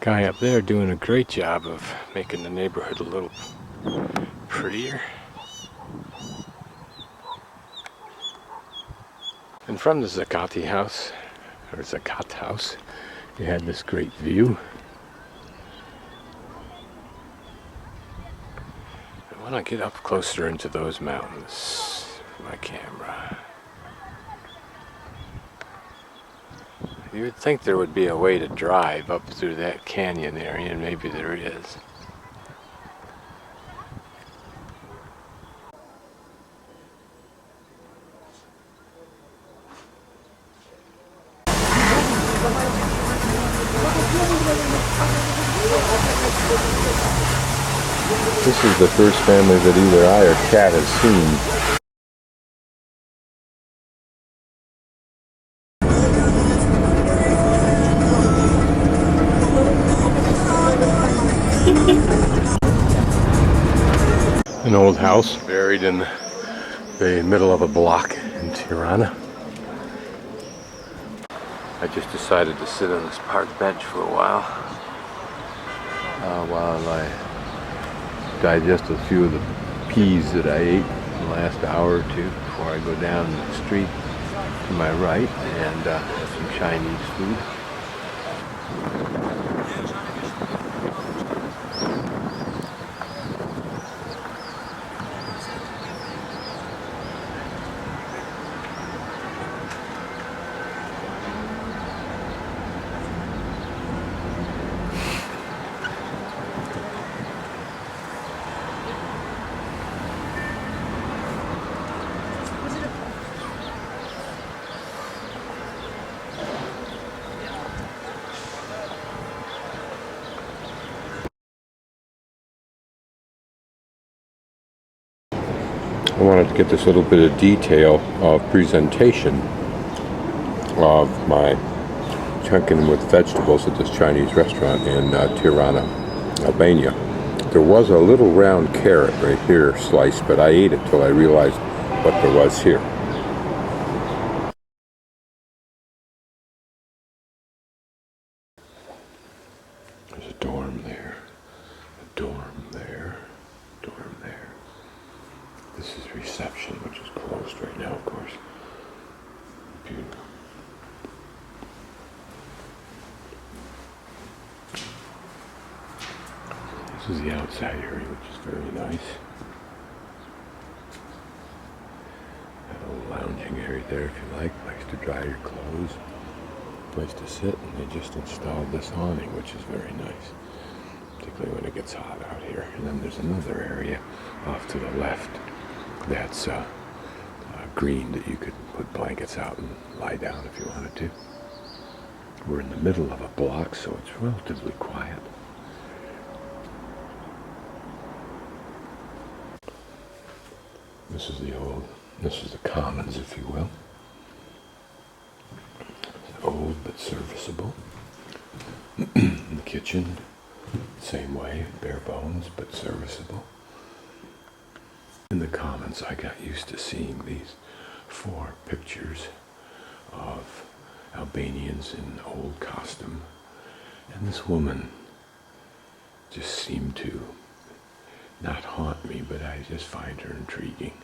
Guy up there doing a great job of making the neighborhood a little prettier. And from the Zakati house, or Zakat house, you had this great view. I want to get up closer into those mountains with my camera. You would think there would be a way to drive up through that canyon area, and maybe there is. This is the first family that either I or Kat has seen. An old house buried in the middle of a block in Tirana. I just decided to sit on this park bench for a while I digest a few of the peas that I ate in the last hour or two before I go down the street to my right and have some Chinese food. I wanted to get this little bit of detail of presentation of my chicken with vegetables at this Chinese restaurant in Tirana, Albania. There was a little round carrot right here sliced, but I ate it till I realized what there was here. There's a dorm there, a dorm there, a dorm there. This is reception, which is closed right now, of course. Beautiful. This is the outside area, which is very nice. Got a little lounging area there if you like, place to dry your clothes, place to sit, and they just installed this awning, which is very nice, particularly when it gets hot out here. And then there's another area off to the left that's green that you could put blankets out and lie down if you wanted to. We're in the middle of a block, so it's relatively quiet. This is the commons, if you will. It's old but serviceable. The kitchen, same way, bare bones but serviceable. In the commons, I got used to seeing these 4 pictures of Albanians in old costume, and this woman just seemed to not haunt me, but I just find her intriguing.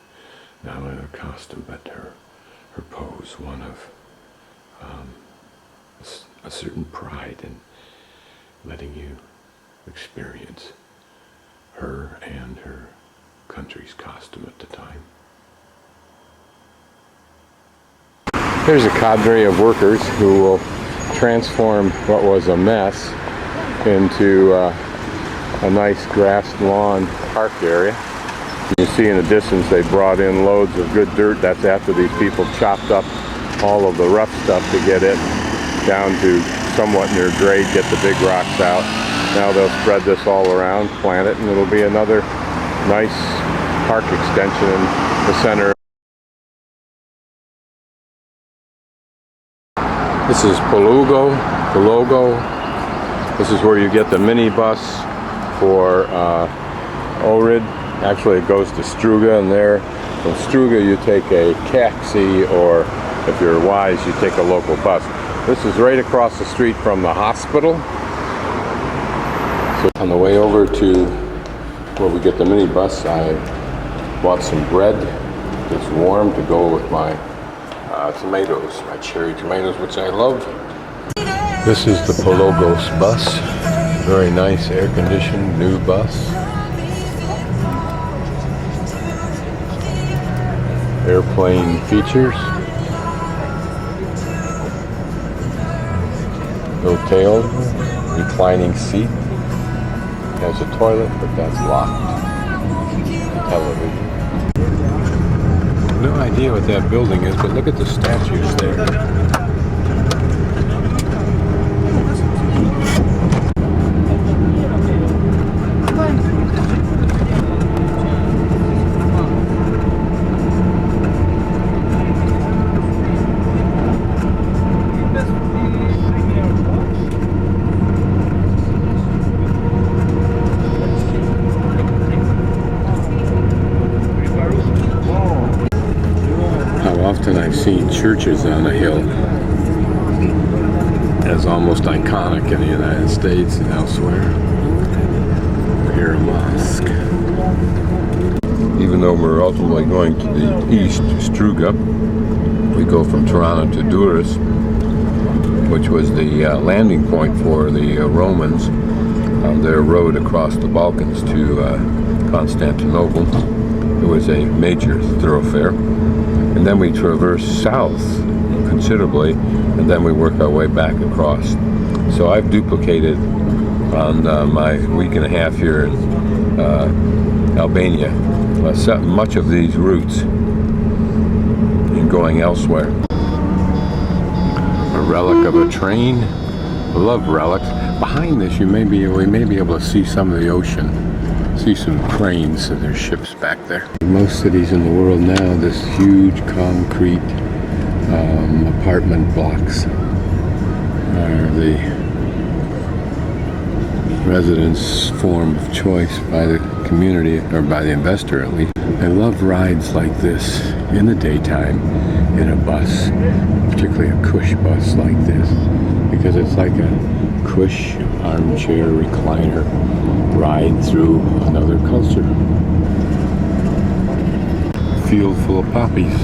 Not only her costume, but her pose, one of a certain pride in letting you experience her and her country's costume at the time. Here's a cadre of workers who will transform what was a mess into a nice grassed lawn park area. You see in the distance they brought in loads of good dirt. That's after these people chopped up all of the rough stuff to get it down to somewhat near grade, get the big rocks out. Now they'll spread this all around, plant it, and it'll be another nice park extension in the center. This is Pollogu. This is where you get the minibus for Ohrid. Actually, it goes to Struga, and there from Struga you take a taxi, or if you're wise, you take a local bus. This is right across the street from the hospital. On the way over to where we get the minibus, I bought some bread that's warm to go with my tomatoes, my cherry tomatoes, which I love. This is the Pollogu bus. Very nice, air-conditioned, new bus. Airplane features. No tail, reclining seat. Has a toilet, but that's locked. Television. No idea what that building is, but look at the statues there. Often I've seen churches on a hill as almost iconic in the United States and elsewhere. Here a mosque. Even though we're ultimately going to the east, Struga, we go from Tirana to Durrës, which was the landing point for the Romans on their road across the Balkans to Constantinople. It was a major thoroughfare. And then we traverse south considerably, and then we work our way back across. So I've duplicated on my week and a half here in Albania much of these routes in going elsewhere. A relic of a train. I love relics. Behind this, we may be able to see some of the ocean. See some cranes, so there's ships back there. In most cities in the world now, this huge concrete apartment blocks are the residence form of choice by the community, or by the investor at least. I love rides like this in the daytime in a bus, particularly a cush bus like this, because it's like a cush armchair recliner ride through another culture. Field full of poppies.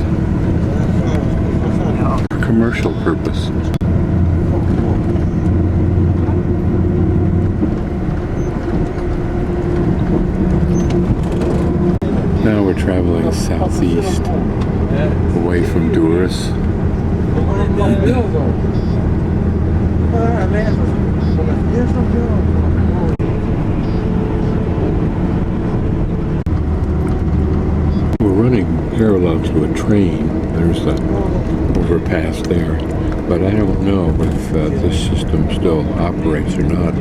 For commercial purpose. Now we're traveling southeast, away from Durrës. We're running parallel to a train. There's the overpass there, but I don't know if this system still operates or not.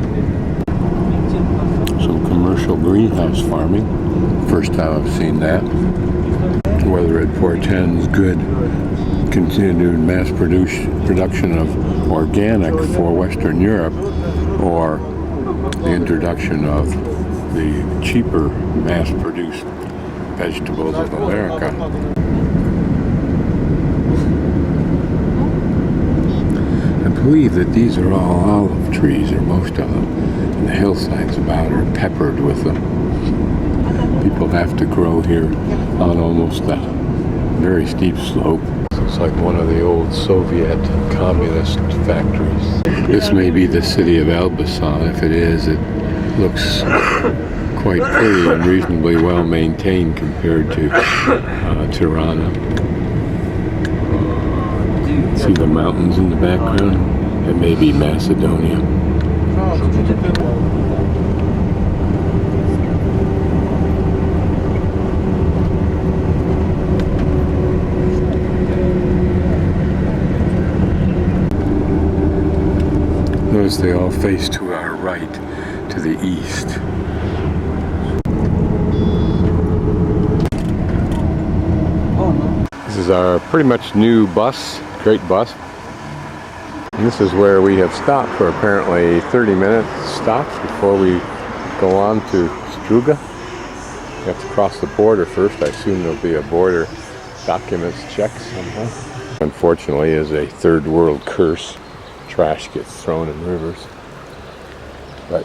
Some commercial greenhouse farming. First time I've seen that. Whether it portends good continued mass production of organic for Western Europe, or the introduction of the cheaper mass-produced vegetables of America. I believe that these are all olive trees, or most of them, and the hillsides about are peppered with them. People have to grow here on almost a very steep slope. It's like one of the old Soviet communist factories. This may be the city of Elbasan. If it is, it looks quite pretty and reasonably well maintained compared to Tirana. See the mountains in the background? It may be Macedonia. Notice they all face to our right, to the east. This is our pretty much new bus, great bus. And this is where we have stopped for apparently 30-minute stops before we go on to Struga. We have to cross the border first. I assume there'll be a border documents check somehow. Unfortunately, is a third world curse. Trash gets thrown in rivers. But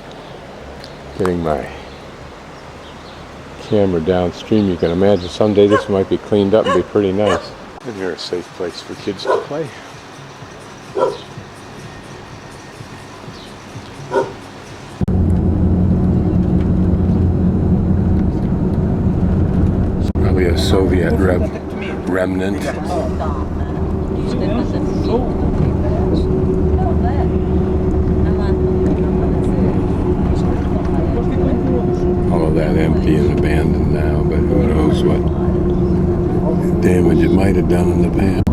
getting my camera downstream. You can imagine someday this might be cleaned up and be pretty nice. And here's a safe place for kids to play. It's probably a Soviet remnant. All of that empty and abandoned now, but who knows what damage it might have done in the past.